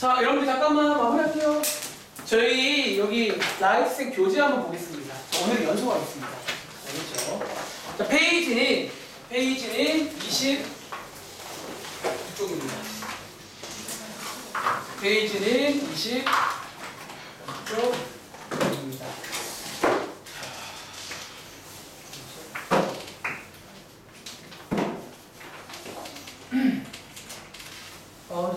자, 여러분들 잠깐만 마무리할게요. 저희 여기 라이트생 교재 한번 보겠습니다. 오늘 연속하겠습니다. 알겠죠? 자, 페이지는 26쪽입니다. 페이지는 26쪽입니다.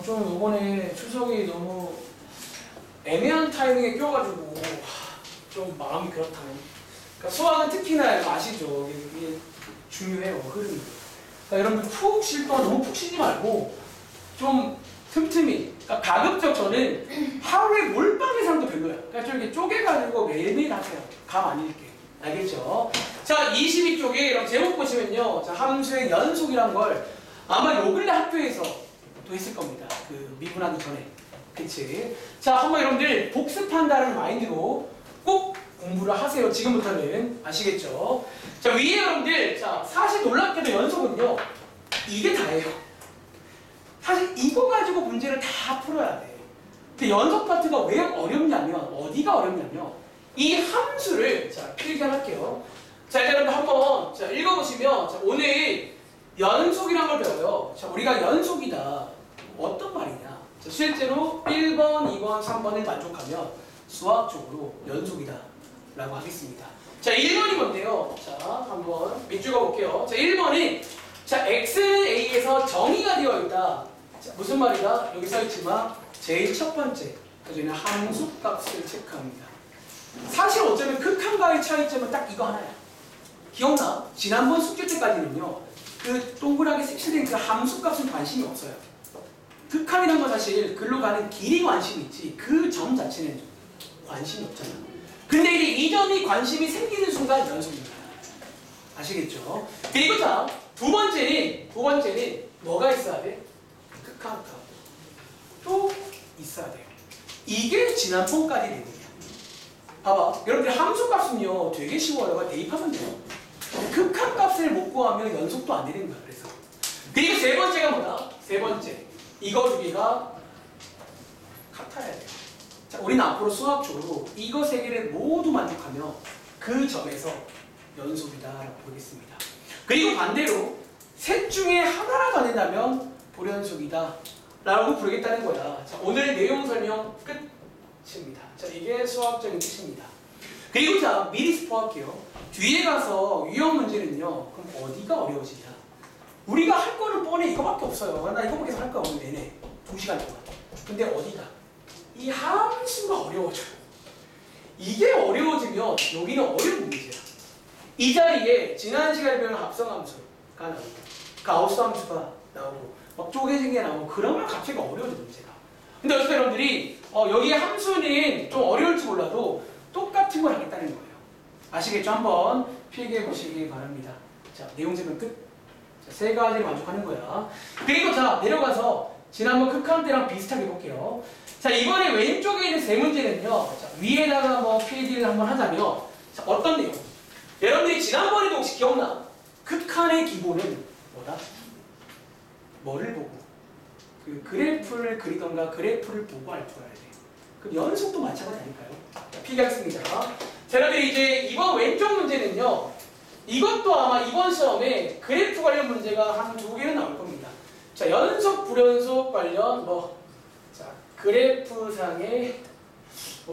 좀 이번에 추석이 너무 애매한 타이밍에 껴가지고 좀 마음이 그렇다네. 그러니까 수학은 특히나 이거 아시죠? 이게 중요해요, 흐름이. 그러니까 여러분들 푹 쉴 동안 너무 푹 쉬지 말고 좀 틈틈이. 그러니까 가급적 저는 하루에 몰빵 이상도 별로야. 그러니까 좀 이렇게 쪼개가지고 매일매일 하세요. 감 안 잃게. 알겠죠? 자, 22쪽에 이런 제목 보시면요. 자, 함수의 연속이란 걸 아마 요 근래 학교에서 또 했을 겁니다. 그 미분하기 전에. 그치? 자, 한번 여러분들 복습한다는 마인드로 꼭 공부를 하세요. 지금부터는. 아시겠죠? 자, 위에 여러분들, 자, 사실 놀랍게도 연속은요, 이게 다예요. 사실 이거 가지고 문제를 다 풀어야 돼. 근데 연속 파트가 왜 어렵냐면, 어디가 어렵냐면, 이 함수를, 자, 필기할게요. 자, 일단 여러분들 한번, 자, 읽어보시면, 자, 오늘 연속이란 걸 배워요. 자, 우리가 연속이다. 어떤 말이냐? 자, 실제로 1번, 2번, 3번을 만족하면 수학적으로 연속이다 라고 하겠습니다. 자, 1번이 뭔데요? 자, 한번 밑줄 그어볼게요. 자, 1번이 자, x는 a에서 정의가 되어 있다. 자, 무슨 말이다? 여기 써있지만 제일 첫 번째, 저희는 함수값을 체크합니다. 사실 어쩌면 극한과의 차이점은 딱 이거 하나야. 기억나? 지난번 숙제 때까지는요, 그 동그랗게 색칠된 그 함수값은 관심이 없어요. 극한이란 건 사실 글로 가는 길이 관심이 있지 그 점 자체는 관심이 없잖아. 근데 이제 이 점이 관심이 생기는 순간 연속입니다. 아시겠죠? 그리고 자, 두 번째는 뭐가 있어야 돼? 극한값 또 있어야 돼요. 이게 지난번까지 내용이야. 봐봐, 여러분들 함수값은요 되게 쉬워요. 대입하면 돼요. 극한값을 못 구하면 연속도 안 되는 거야. 그래서 그리고 세 번째가 뭐다? 세 번째, 이거 두 개가 같아야 돼요. 자, 우리는 앞으로 수학적으로 이거 세 개를 모두 만족하면 그 점에서 연속이다라고 보겠습니다. 그리고 반대로 셋 중에 하나라도 안 된다면 불연속이다 라고 부르겠다는 거야. 자, 오늘 내용 설명 끝입니다. 자, 이게 수학적인 뜻입니다. 그리고 자, 미리 스포할게요. 뒤에 가서 유형 문제는요, 그럼 어디가 어려워지냐? 우리가 할 거는 뻔해. 이거밖에 없어요. 나 이거밖에 할 거야 오늘 내내 2시간 동안. 근데 어디가? 이 함수가 어려워져요. 이게 어려워지면 여기는 어려운 문제야. 이 자리에 지난 시간에 배운 합성함수가 나오고 가우스 함수가 나오고 막 쪼개진 게 나오고 그러면 갑자기 어려워져 문제가. 근데 어쨌든 여러분들이 여기 함수는 좀 어려울지 몰라도 똑같은 걸 하겠다는 거예요. 아시겠죠? 한번 필기해 보시기 바랍니다. 자, 내용 설명 끝. 자, 세 가지를 만족하는 거야. 그리고 자, 내려가서 지난번 극한 때랑 비슷하게 볼게요. 자, 이번에 왼쪽에 있는 세 문제는요, 자, 위에다가 뭐 필기를 한번 하자면, 자, 어떤 내용? 여러분들이 지난번에도 혹시 기억나? 극한의 기본은 뭐다? 뭐를 보고? 그 그래프를 그리던가 그래프를 보고 알 줄 알아야 돼. 그럼 연속도 마찬가지 아닐까요? 자, 필기하겠습니다. 자, 여러분들이 이제 이번 왼쪽 문제는요, 이것도 아마 이번 시험에 그래프 관련 문제가 한 2개는 나올 겁니다. 자, 연속, 불연속 관련 자, 그래프상의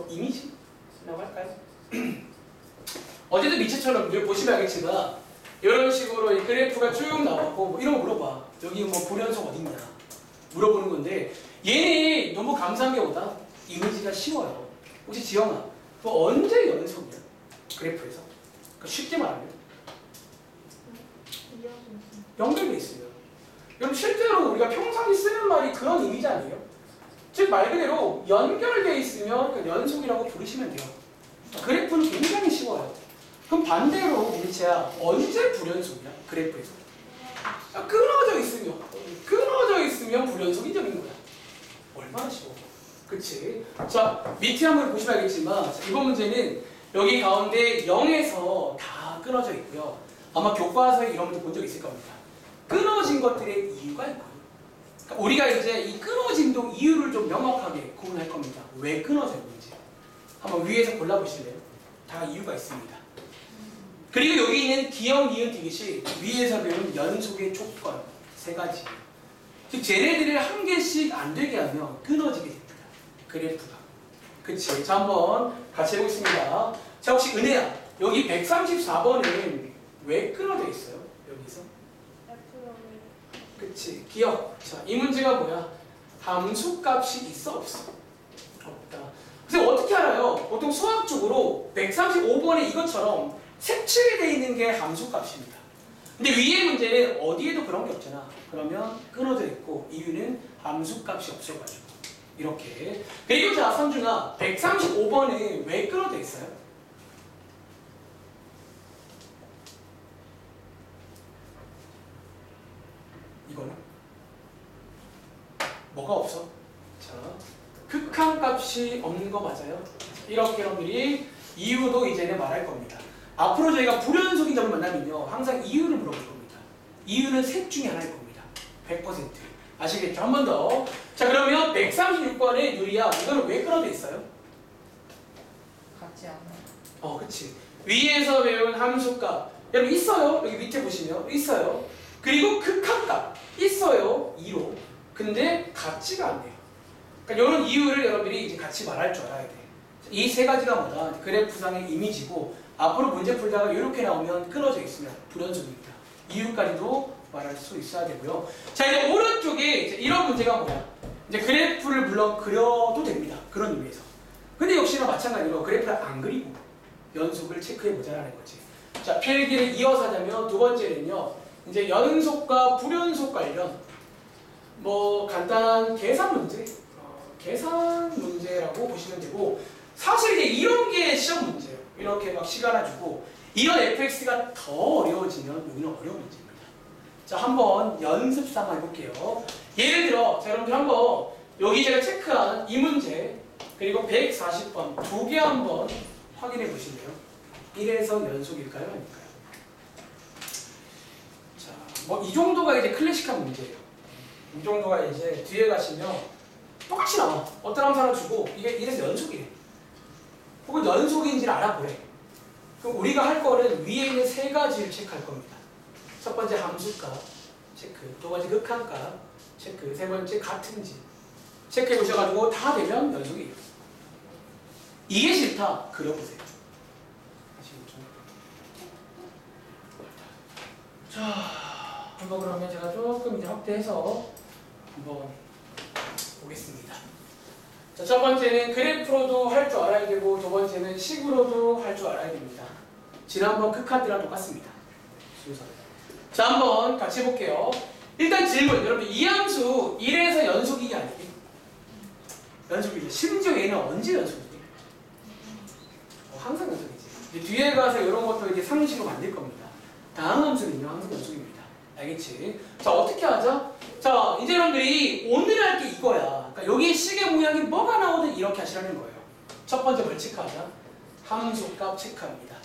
이미지라고 할까요? 어제도 미처처럼 보시면 알겠지만 이런 식으로 이 그래프가 쭉 나오고 이런 거 물어봐. 여기 불연속 어딨냐 물어보는 건데 얘는 너무 감사한 게 뭐다? 이미지가 쉬워요. 혹시 지영아, 언제 연속이야? 그래프에서? 그러니까 쉽게 말하면 연결돼 있어요. 여러분 실제로 우리가 평상시 쓰는 말이 그런 이미지 아니에요? 즉 말 그대로 연결돼 있으면 그 연속이라고 부르시면 돼요. 그래프는 굉장히 쉬워요. 그럼 반대로 민채야, 언제 불연속이야? 그래프에서 끊어져 있으면 불연속이 되는 거야. 얼마나 쉬워. 그치? 자, 밑에 한번 보시면 알겠지만 이번 문제는 여기 가운데 0에서 다 끊어져 있고요. 아마 교과서에 이런 문제 본 적 있을 겁니다. 끊어진 것들의 이유가 있거든요. 우리가 이제 이 끊어짐도 이유를 좀 명확하게 구분할 겁니다. 왜 끊어졌는지. 한번 위에서 골라보실래요? 다 이유가 있습니다. 그리고 여기 있는 기역, 니은, 디귿이 위에서 배운 연속의 조건 3가지. 즉 쟤네들을 한 개씩 안 되게 하면 끊어지게 됩니다. 그래프가. 그치? 자, 한번 같이 해보겠습니다. 자, 혹시 은혜야, 여기 134번은 왜 끊어져 있어요? 여기서? 그치? 기억. 자, 이 문제가 뭐야? 함수값이 있어, 없어? 없다. 그래서 어떻게 알아요? 보통 수학적으로 135번에 이것처럼 색칠이 되어 있는 게 함수값입니다. 근데 위에 문제는 어디에도 그런 게 없잖아. 그러면 끊어져 있고 이유는 함수값이 없어가지고 이렇게. 그리고 자, 선준아, 135번에 왜 끊어져 있어요? 이거는? 뭐가 없어? 자, 극한값이 없는 거 맞아요? 이렇게 여러분들이 이유도 이제는 말할 겁니다. 앞으로 저희가 불연속인 점을 만나면요, 항상 이유를 물어볼 겁니다. 이유는 셋 중에 하나일 겁니다. 100%. 아시겠죠? 한 번 더. 자, 그러면 136번에 유리야, 이거는 왜 끊어져 있어요? 같지 않아요. 그치. 위에서 배운 함수값. 여러분, 있어요. 여기 밑에 보시면. 있어요. 그리고 극한값. 있어요. 2로. 근데 같지가 않네요. 그러니까 이런 이유를 여러분들이 이제 같이 말할 줄 알아야 돼. 이 3가지가 뭐다? 그래프상의 이미지고, 앞으로 문제 풀다가 이렇게 나오면 끊어져 있으면 불연속입니다. 이유까지도 말할 수 있어야 되고요. 자, 이제 오른쪽에 이제 이런 문제가 뭐야? 이제 그래프를 물론 그려도 됩니다. 그런 의미에서. 근데 역시나 마찬가지로 그래프를 안 그리고 연속을 체크해보자라는 거지. 자, 필기를 이어서 하자면 두 번째는요, 이제 연속과 불연속 관련 뭐 간단한 계산 문제, 계산 문제라고 보시면 되고, 사실 이제 이런 게 시험 문제예요. 이렇게 막 시간 주고 이런 fx가 더 어려워지면 여기는 어려운 문제입니다. 자, 한번 연습 삼아 해볼게요. 예를 들어, 자, 여러분들 한번 여기 제가 체크한 이 문제 그리고 140번 2개 한번 확인해 보실래요? 1에서 연속일까요? 아닐까요? 자, 뭐 이 정도가 이제 클래식한 문제예요. 이 정도가 이제 뒤에 가시면 똑같이 나와. 어떤 함수 주고 이게 1에서 연속이래. 혹은 연속인지를 알아보래. 그럼 우리가 할 거는 위에 있는 3가지를 체크할 겁니다. 첫 번째 함수값 체크, 두 번째 극한값 체크, 세 번째 같은지 체크해 보셔가지고 다 되면 연속이에요. 이게 싫다, 그려보세요. 아시겠죠? 자, 한번 그러면 제가 조금 이제 확대해서 한번 보겠습니다. 자, 첫 번째는 그래프로도 할 줄 알아야 되고, 두 번째는 식으로도 할 줄 알아야 됩니다. 지난번 극한들랑 똑같습니다. 순서. 자, 한번 같이 해볼게요. 일단 질문, 여러분 이 함수 1에서 연속이냐 아니게? 연속이죠. 심지어 얘는 언제 연속이지? 항상 연속이지. 이제 뒤에 가서 이런 것도 이제 상식으로 만들 겁니다. 다음 함수는요, 항상 연속입니다. 알겠지? 자, 어떻게 하죠? 자, 이제 여러분들이 오늘 할 게 이거야. 그러니까 여기 시계 모양이 뭐가 나오든 이렇게 하시라는 거예요. 첫 번째 뭘 체크하자? 함수값 체크합니다.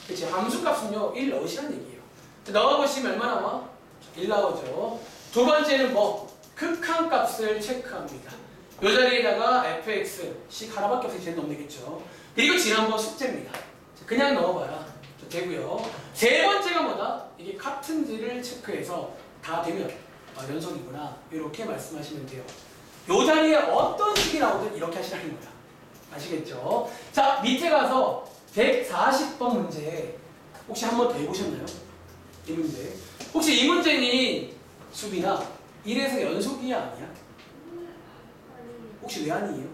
그치? 함수값은요, 1 넣으시라는 얘기예요. 넣어보시면 얼마 나와? 1 나오죠. 두 번째는 뭐? 극한값을 체크합니다. 이 자리에다가 fx, 식 하나밖에 없어서 쟤는 넣으면 되겠죠. 그리고 지난번 숙제입니다. 그냥 넣어봐라. 되고요. 세 번째가 뭐다? 이게 같은지를 체크해서 다 되면 연속이구나. 이렇게 말씀하시면 돼요. 요 자리에 어떤 식이 나오든 이렇게 하시라는 거야. 아시겠죠? 자, 밑에 가서 140번 문제 혹시 한 번 더 해보셨나요? 이 문제. 혹시 이 문제는 수빈아 1에서 연속이야 아니야? 혹시 왜 아니에요?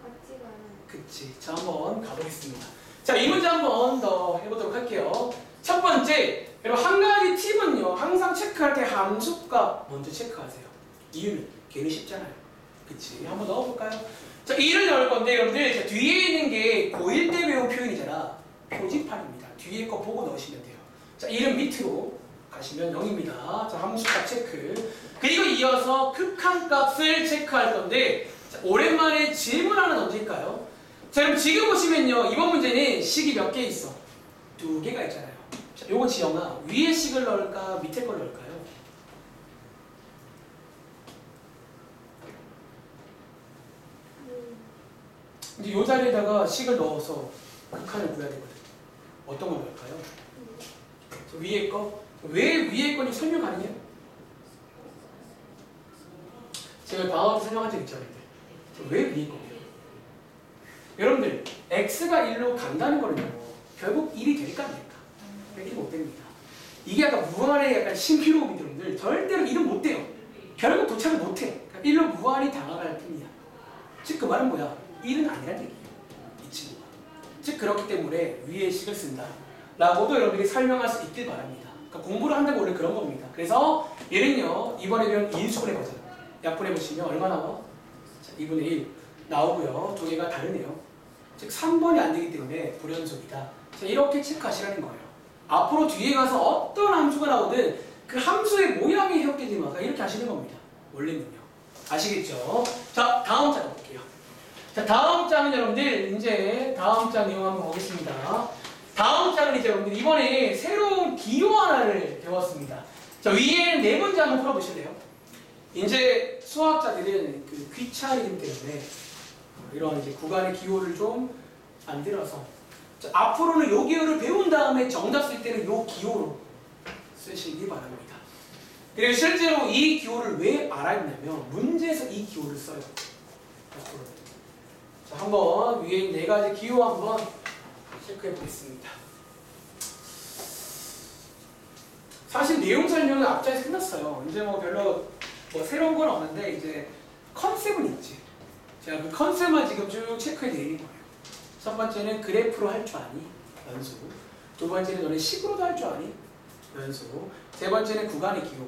같지가 않아요. 그치. 자, 한번 가보겠습니다. 자, 이 문제 한번 더 해보도록 할게요. 첫 번째, 여러분 한 가지 팁은요, 항상 체크할 때 함수값 먼저 체크하세요. 이유는 걔는 쉽잖아요. 그치? 한번 넣어볼까요? 자, 1을 넣을 건데 여러분들 자, 뒤에 있는 게 고1 때 배운 표현이잖아. 표지판입니다. 뒤에 거 보고 넣으시면 돼요. 자, 1은 밑으로 가시면 0입니다. 자, 함수값 체크. 그리고 이어서 극한값을 체크할 건데 자, 오랜만에 질문 하나 던질까요? 자, 그럼 지금 보시면요, 이번 문제는 식이 몇 개 있어? 2개가 있잖아요. 자, 요거 지영아, 위에 식을 넣을까, 밑에 걸 넣을까요? 이제 이 자리에다가 식을 넣어서 극한을 구해야 되거든. 어떤 걸 넣을까요? 위에 거? 왜 위에 건지 설명 가능해요? 제가 방어도 설명한 적 있죠, 여러분들. 왜 위에 거예요? 여러분들, x가 1로 간다는 거는요, 결국 1이 될까 안 될까? 1이 못 됩니다. 이게 약간 무한의 약간 신비로움이 여러분들, 절대로 1은 못 돼요. 결국 도착을 못 해. 그러니까 1로 무한히 다가갈 뿐이야. 즉, 그 말은 뭐야? 1은 아니란 얘기예요. 이 친구가. 즉, 그렇기 때문에 위에 식을 쓴다. 라고도 여러분들이 설명할 수 있길 바랍니다. 그러니까 공부를 한다고 원래 그런 겁니다. 그래서 얘는요, 이번에 배운 인수분해 거잖아요. 약분해 보시면 얼마 나와? 자, 2분의 1 나오고요. 두 개가 다르네요. 즉 3번이 안 되기 때문에 불연속이다. 자, 이렇게 체크하시라는 거예요. 앞으로 뒤에 가서 어떤 함수가 나오든 그 함수의 모양이 해석되지만 이렇게 하시는 겁니다. 원래는요. 아시겠죠? 자, 다음 장 볼게요. 자, 다음 장은 여러분들 이제 다음 장 내용 한번 보겠습니다. 다음 장은 이제 여러분들 이번에 새로운 기호 하나를 배웠습니다. 자, 위에 네 문제 한번 풀어보실래요? 이제 수학자들은 그 귀차니즘 때문에 이런 이제 구간의 기호를 좀 만들어서 자, 앞으로는 요 기호를 배운 다음에 정답 쓸 때는 요 기호로 쓰시기 바랍니다. 그리고 실제로 이 기호를 왜 알았냐면 문제에서 이 기호를 써요. 앞으로는. 자, 한번 위에 네 가지 기호 한번 체크해 보겠습니다. 사실 내용 설명은 앞장에서 끝났어요. 이제 뭐 별로 뭐 새로운 건 없는데 이제 컨셉은 있지. 제가 그 컨셉만 지금 쭉 체크해 내리는 거예요. 첫 번째는 그래프로 할 줄 아니? 연수. 두 번째는 너네 식으로도 할 줄 아니? 연수. 세 번째는 구간의 기호.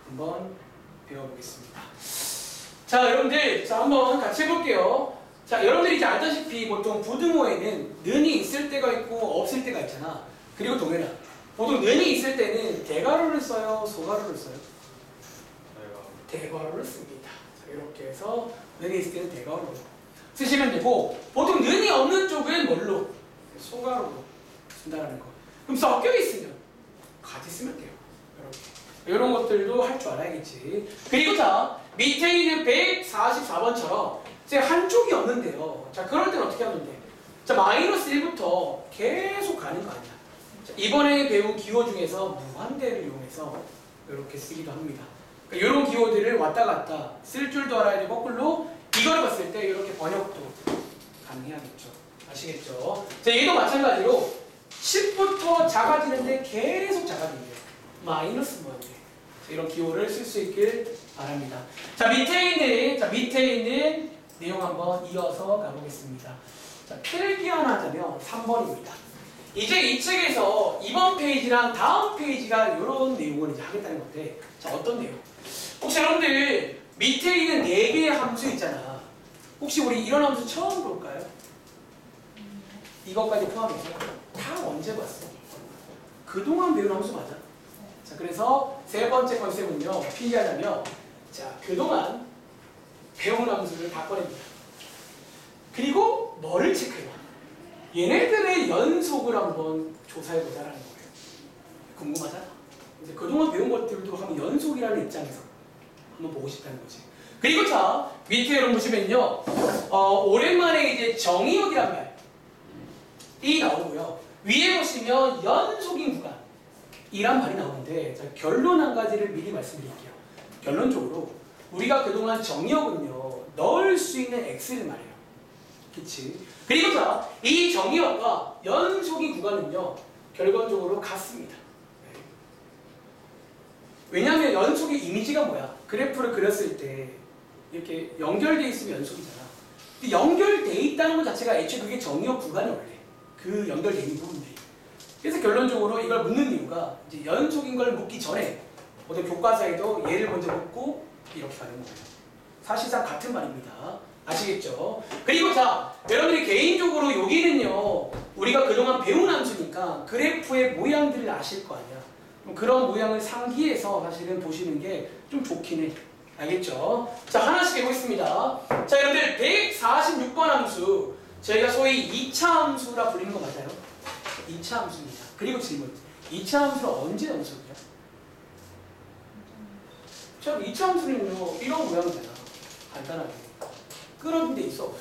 한번 배워보겠습니다. 자, 여러분들, 자, 한번 같이 해볼게요. 자, 여러분들이 이제 알다시피 보통 부등호에는 는이 있을 때가 있고 없을 때가 있잖아. 그리고 동해나. 보통 는이 있을 때는 대괄호를 써요? 소괄호를 써요? 대괄호를 씁니다. 자, 이렇게 해서 는이 있을 때는 대괄호로 쓰시면 되고 보통 는이 없는 쪽은 뭘로? 소괄호로 쓴다는 거. 그럼 섞여 있으면 같이 쓰면 돼요. 이렇게. 이런 것들도 할 줄 알아야겠지. 그리고 자, 밑에 있는 144번처럼 이제 한쪽이 없는데요. 자, 그럴 때는 어떻게 하면 돼? 자, 마이너스 1부터 계속 가는 거 아니야. 자, 이번에 배운 기호 중에서 무한대를 이용해서 이렇게 쓰기도 합니다. 그러니까 이런 기호들을 왔다 갔다 쓸 줄도 알아야 되고 거꾸로 이걸 봤을 때 이렇게 번역도 가능해야겠죠. 아시겠죠? 자, 얘도 마찬가지로 10부터 작아지는데 계속 작아집니다. 마이너스 무한대. 이런 기호를 쓸 수 있길 바랍니다. 자, 밑에 있는 내용 한번 이어서 가보겠습니다. 자, 필기하자면 3번입니다. 이제 이 책에서 이번 페이지랑 다음 페이지가 이런 내용을 이제 하겠다는 건데, 자, 어떤 내용? 혹시 여러분들 밑에 있는 4개의 함수 있잖아. 혹시 우리 이런 함수 처음 볼까요? 이것까지 포함해서 다 언제 봤어? 그동안 배운 함수 맞아? 자, 그래서 세 번째 컨셉은요, 필기하자면, 자, 그동안 배운 함수를 다 꺼냅니다. 그리고 뭐를 체크해봐? 얘네들의 연속을 한번 조사해보자라는 거예요. 궁금하잖아? 이제 그동안 배운 것들도 한번 연속이라는 입장에서 한번 보고 싶다는 거지. 그리고 자, 밑에 여러분 보시면요, 오랜만에 이제 정의역이란 말이 나오고요. 위에 보시면 연속인 구간 이란 말이 나오는데, 자, 결론 한 가지를 미리 말씀드릴게요. 결론적으로 우리가 그동안 정의역은요, 넣을 수 있는 x를 말해요. 그치? 그리고 자, 이 정의역과 연속인 구간은요, 결과적으로 같습니다. 네. 왜냐하면 연속의 이미지가 뭐야? 그래프를 그렸을 때 이렇게 연결되어 있으면 연속이잖아. 근데 연결되어 있다는 것 자체가 애초에 그게 정의역 구간이 원래 그 연결되어 있는 부분들이. 그래서 결론적으로 이걸 묻는 이유가 이제 연속인 걸 묻기 전에 어떤 교과서에도 얘를 먼저 묻고 이렇게 가는 거예요. 사실상 같은 말입니다. 아시겠죠? 그리고 자, 여러분들이 개인적으로 여기는요, 우리가 그동안 배운 함수니까 그래프의 모양들을 아실 거 아니야. 그럼 그런 모양을 상기해서 사실은 보시는 게 좀 좋긴 해. 알겠죠? 자, 하나씩 해보겠습니다. 자, 여러분들 146번 함수, 저희가 소위 2차 함수라 불리는 거 맞아요? 2차 함수입니다. 그리고 질문, 2차 함수는 언제 연속이야? 자, 2차 함수는요, 이런 모양이잖아. 간단하게 끌어준 데 있어.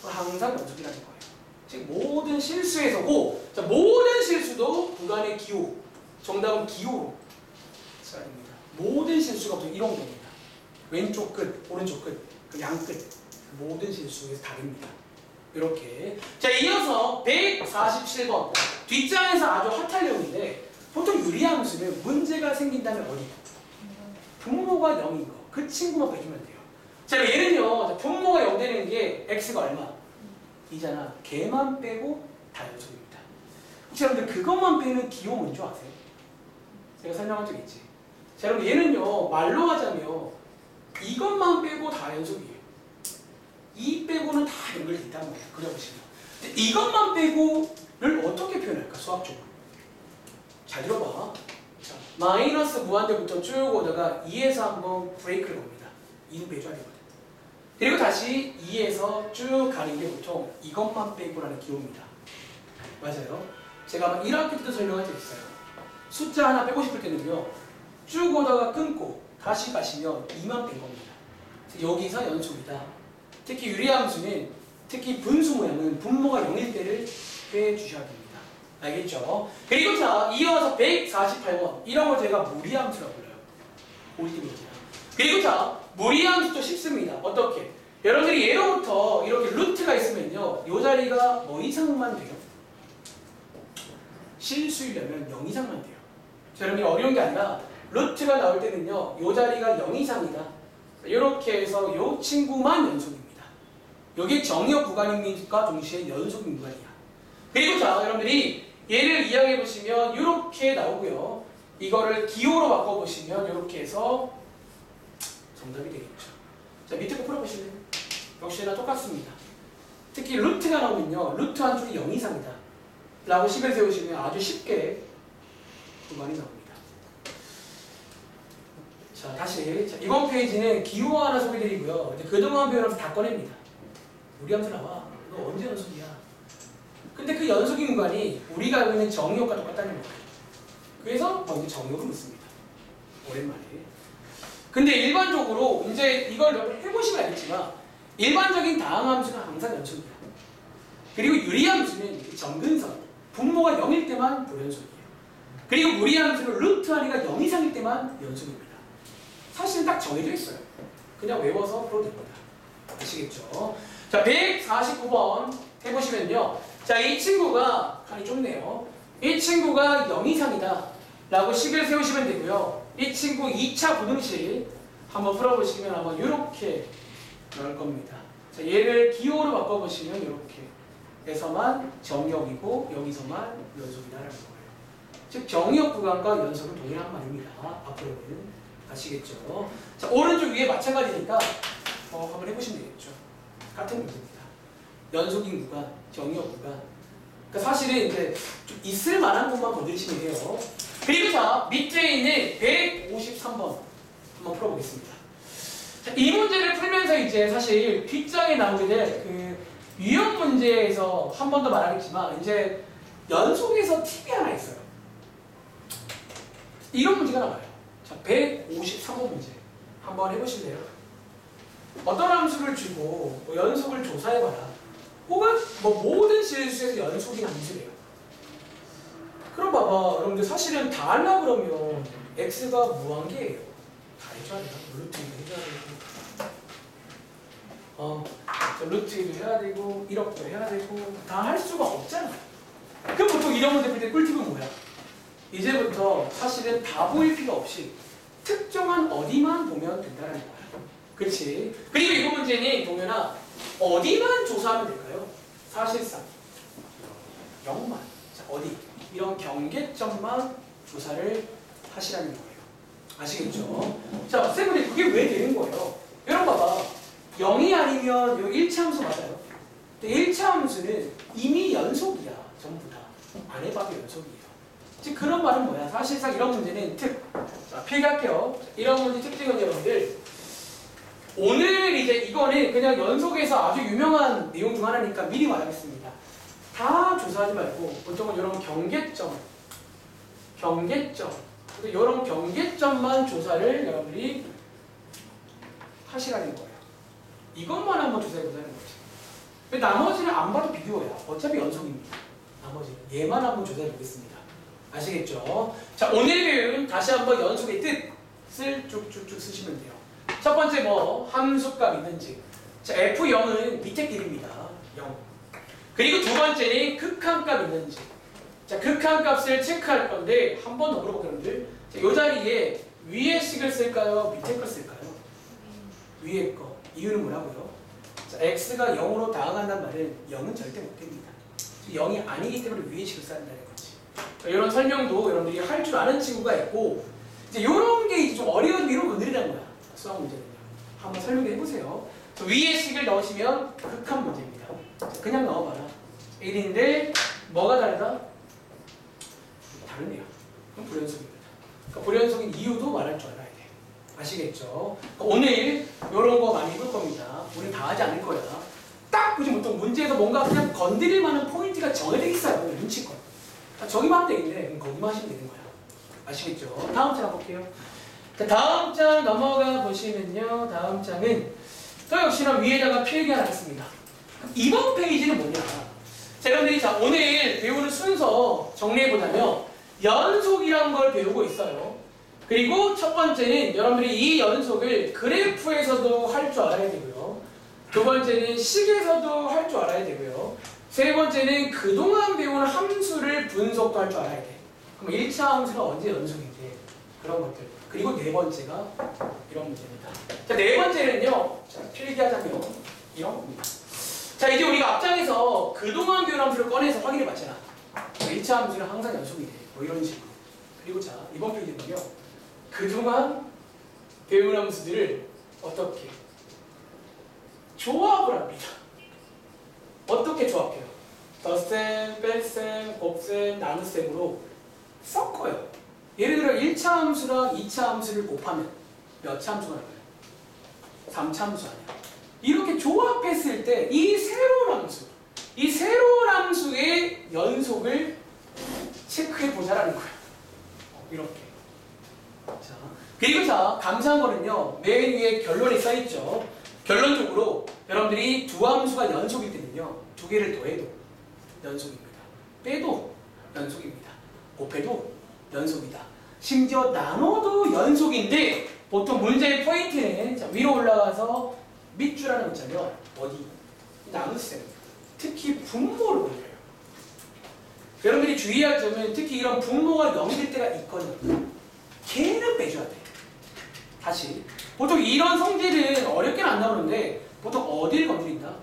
그건 항상 연속이라는 거예요. 즉 모든 실수에서고 자, 모든 실수도 구간의 기호. 정답은 기호로 써야 됩니다. 모든 실수가 보통 이런 겁니다. 왼쪽 끝, 오른쪽 끝, 그 양 끝. 모든 실수에서 다릅니다. 이렇게. 자, 이어서 147번. 뒷장에서 아주 핫할 내용인데 보통 유리함수는 문제가 생긴다면 어디? 분모가 0인 거. 그 친구만 빼주면 돼요. 자, 얘는요. 분모가 0 되는 게 x가 얼마? 2잖아. 걔만 빼고 다 연속입니다. 혹시 여러분들 그것만 빼는 기호 뭔지 아세요? 제가 설명한 적 있지. 자, 여러분 얘는요. 말로 하자면 이것만 빼고 다 연속이에요. 이 빼고는 다 연결이 있다는 거예요. 그려보시면. 근데 이것만 빼고를 어떻게 표현할까? 수학적으로. 잘 들어봐. 자, 마이너스 무한대부터 쭉 오다가 2에서 한번 브레이크를 겁니다. 2는 빼줘야 되거든. 그리고 다시 2에서 쭉 가는 게 보통 이것만 빼고라는 기호입니다. 맞아요. 제가 아마 1학기 때도 설명한 적 있어요. 숫자 하나 빼고 싶을 때는요. 쭉 오다가 끊고 다시 가시면 2만 뺀 겁니다. 여기서 연속이다. 특히 유리함수는 특히 분수 모양은 분모가 0일 때를 빼주셔야 됩니다. 알겠죠? 그리고 자, 이어서 148번. 이런 걸 제가 무리함수라고 불러요. 올리브입니다. 그리고 자, 무리함수도 쉽습니다. 어떻게? 여러분들이 예로부터 이렇게 루트가 있으면요. 이 자리가 뭐 이상만 돼요? 실수이려면 0 이상만 돼요. 자, 여러분이 어려운 게 아니라 루트가 나올 때는요. 이 자리가 0 이상이다. 이렇게 해서 이 친구만 연속입니다. 여기 정역 구간임과 동시에 연속 구간이야. 그리고 자, 여러분들이 얘를 이야기해 보시면 이렇게 나오고요. 이거를 기호로 바꿔보시면 이렇게 해서 정답이 되겠죠. 자, 밑에 거 풀어보실래요? 역시나 똑같습니다. 특히 루트가 나오면요. 루트 한쪽이 0 이상이다. 라고 식을 세우시면 아주 쉽게 구간이 나옵니다. 자, 다시. 자, 이번 페이지는 기호 하나 소개드리고요. 이제 그동안 배우면서 다 꺼냅니다. 무리함수 나와. 너 언제 연속이야? 근데 그 연속인 구간이 우리가 알고 있는 정의역과 똑같다는 거예요. 그래서 먼저 정의역을 묻습니다. 오랜만에. 근데 일반적으로 이제 이걸 해보시면 알겠지만 일반적인 다항함수는 항상 연속이야. 그리고 유리함수는 정근선, 분모가 0일 때만 불연속이에요. 그리고 무리함수는 루트 하나가 0 이상일 때만 연속입니다. 사실은 딱 정해져 있어요. 그냥 외워서 풀어도 됩니다. 아시겠죠? 자, 149번 해보시면요. 자, 이 친구가 칸이 좁네요. 이 친구가 0 이상이다 라고 식을 세우시면 되고요. 이 친구 2차 부등식 한번 풀어보시면 아마 이렇게 나올 겁니다. 자, 얘를 기호로 바꿔보시면 이렇게 에서만 정역이고 여기서만 연속이다라는 거예요. 즉 정역 구간과 연속은 동일한 말입니다. 앞으로는 아시겠죠? 자, 오른쪽 위에 마찬가지니까 한번 해보시면 되겠죠. 같은 문제입니다. 연속인 구간, 정역 구간. 그러니까 사실은 이제 좀 있을 만한 것만 건드리시면 돼요. 그리고 자, 밑에 있는 153번 한번 풀어보겠습니다. 자, 이 문제를 풀면서 이제 사실 뒷장에 나오게 될 그 유형 문제에서 한 번 더 말하겠지만 이제 연속에서 팁이 하나 있어요. 이런 문제가 나와요. 자, 153번 문제 한번 해보실래요? 어떤 함수를 주고 뭐 연속을 조사해봐라. 혹은 뭐 모든 실수에서 연속인 함수래요. 그럼 봐봐. 여러분들 사실은 다 하려고 그러면 x가 무한계예요. 다 해줘야 돼요. 루트 2도 해줘야 되고 루트 2도 해야 되고 1억도 해야 되고 다 할 수가 없잖아. 그럼 보통 이런 문제 풀 때 꿀팁은 뭐야? 이제부터 사실은 다 보일 필요 없이 특정한 어디만 보면 된다는 거야. 그렇지? 그리고 이거 문제는 동현아 어디만 조사하면 될까요? 사실상 0만. 자, 어디? 이런 경계점만 조사를 하시라는 거예요. 아시겠죠? 자, 쌤은 그게 왜 되는 거예요? 여러분 봐봐. 0이 아니면 여기 1차 함수 맞아요? 근데 1차 함수는 이미 연속이야. 전부 다. 안 해봐도 연속이에요. 즉 그런 말은 뭐야? 사실상 이런 문제는 자, 필기할게요. 이런 문제 특징은 여러분들 오늘 이제 이거는 그냥 연속에서 아주 유명한 내용 중 하나니까 미리 말하겠습니다. 다 조사하지 말고 보통은 이런 경계점 이런 경계점만 조사를 여러분들이 하시라는 거예요. 이것만 한번 조사해보자는 거지. 근데 나머지는 안 봐도 비교야. 어차피 연속입니다. 나머지는 얘만 한번 조사해 보겠습니다. 아시겠죠? 자, 오늘 배운 다시 한번 연속의 뜻을 쭉쭉쭉 쓰시면 돼요. 첫 번째 뭐 함수값 있는지. 자, F0은 밑에 길입니다. 0. 그리고 두 번째는 극한값 있는지. 자, 극한값을 체크할 건데 한 번 더 물어볼게요, 여러분들. 자, 이 자리에 위에 식을 쓸까요? 밑에 걸 쓸까요? 위에 거. 이유는 뭐라고요? 자, x가 0으로 다가간단 말은 0은 절대 못 됩니다. 0이 아니기 때문에 위에 식을 써야 한다는 거지. 자, 이런 설명도 여러분들이 할 줄 아는 친구가 있고, 이제 이런 게 이제 좀 어려운 이런 건드리는 거야. 수학 문제는요. 한번 설명해 보세요. 위에 식을 넣으시면 극한 문제입니다. 자, 그냥 넣어봐라. 1인데 뭐가 다르다? 다르네요. 그럼 불연속입니다. 그러니까 불연속인 이유도 말할 줄 알아야 돼. 아시겠죠? 그러니까 오늘 이런 거 많이 해볼 겁니다. 우리는 다 하지 않을 거야. 딱 보지 보통 문제에서 뭔가 그냥 건드릴 만한 포인트가 정해져 있어요. 눈치껏. 저기만 하면 되겠네. 그럼 거기만 하시면 되는 거야. 아시겠죠? 다음 장 볼게요. 자, 다음 장 넘어가 보시면요. 다음 장은 또 역시나 위에다가 필기 하나 했습니다. 이번 페이지는 뭐냐? 자, 여러분들이 자, 오늘 배우는 순서 정리해보자면 연속이란 걸 배우고 있어요. 그리고 첫 번째는 여러분들이 이 연속을 그래프에서도 할 줄 알아야 되고요. 두 번째는 식에서도 할 줄 알아야 되고요. 세 번째는 그동안 배운 함수를 분석도 할 줄 알아야 돼. 그럼 1차 함수가 언제 연속인지 그런 것들. 그리고 네 번째가 이런 문제입니다. 자, 네 번째는요. 자, 필기하자면 이런 겁니다. 자, 이제 우리가 앞장에서 그동안 배운 함수를 꺼내서 확인해 봤잖아. 1차 함수는 항상 연속이 돼. 뭐 이런 식으로. 그리고 자, 이번 페이지는요. 그동안 배운 함수들을 어떻게 조합을 합니다. 어떻게 조합해요? 덧셈, 뺄셈, 곱셈, 나눗셈으로 섞어요. 예를 들어 1차 함수랑 2차 함수를 곱하면 몇 차 함수가 나와요? 3차 함수 아니야. 이렇게 조합했을 때 이 새로운 함수, 이 새로운 함수의 연속을 체크해보자라는 거예요. 이렇게. 자, 그리고 자, 감사한 거는요. 맨 위에 결론이 써있죠. 결론적으로 여러분들이 두 함수가 연속일 때는요. 두 개를 더해도 연속입니다. 빼도 연속입니다. 곱해도 연속이다. 심지어 나눠도 연속인데 보통 문제의 포인트는 자, 위로 올라가서 밑줄하는 거 있잖아요. 어디? 나눗셈. 특히 분모를 올려요. 여러분들이 주의할 점은 특히 이런 분모가 0일 때가 있거든요. 걔는 빼줘야 돼. 다시. 보통 이런 성질은 어렵게는 안 나오는데 보통 어디를 건드린다?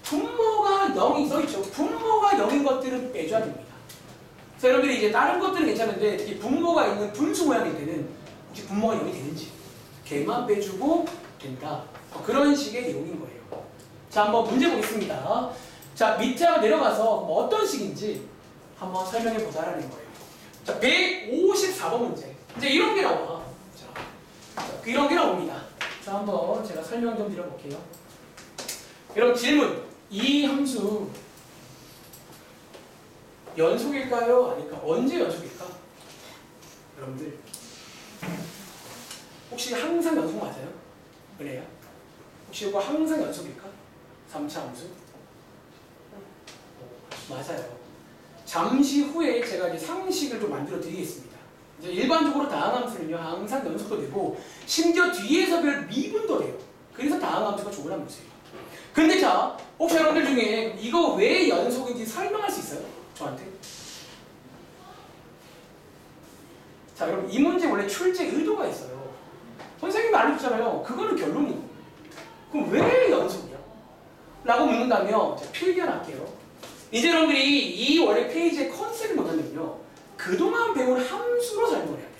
분모가 0이 써있죠. 분모가 0인 것들은 빼줘야 됩니다. 그래서 여러분들이 이제 다른 것들은 괜찮은데 특히 분모가 있는 분수 모양일 때는 혹시 분모가 0이 되는지 걔만 빼주고 된다. 그런 식의 내용인 거예요. 자, 한번 문제 보겠습니다. 자, 밑에 한번 내려가서 뭐 어떤 식인지 한번 설명해 보자라는 거예요. 자, 154번 문제. 이제 이런 게 나와. 자, 이런 게 나옵니다. 자, 한번 제가 설명 좀 드려볼게요. 여러분 질문. 이 함수 연속일까요? 아닐까? 언제 연속일까? 여러분들 혹시 항상 연속 맞아요? 은혜야? 혹시 이거 항상 연속일까? 3차 함수? 맞아요. 잠시 후에 제가 이제 상식을 좀 만들어 드리겠습니다. 이제 일반적으로 다항함수는요 항상 연속도 되고 심지어 뒤에서 별 미분도 돼요. 그래서 다항함수가 좋은 함수예요. 근데 자, 혹시 여러분들 중에 이거 왜 연속인지 설명할 수 있어요? 저한테? 자, 여러분 이 문제 원래 출제 의도가 있어요. 선생님이 알려줬잖아요. 그거는 결론이고. 그럼 왜 연속이야? 라고 묻는다면 자, 필기 하나 할게요. 이제 여러분들이 이 원래 페이지의 컨셉을 뭐냐면요. 그동안 배운 함수로 설명을 해야 돼.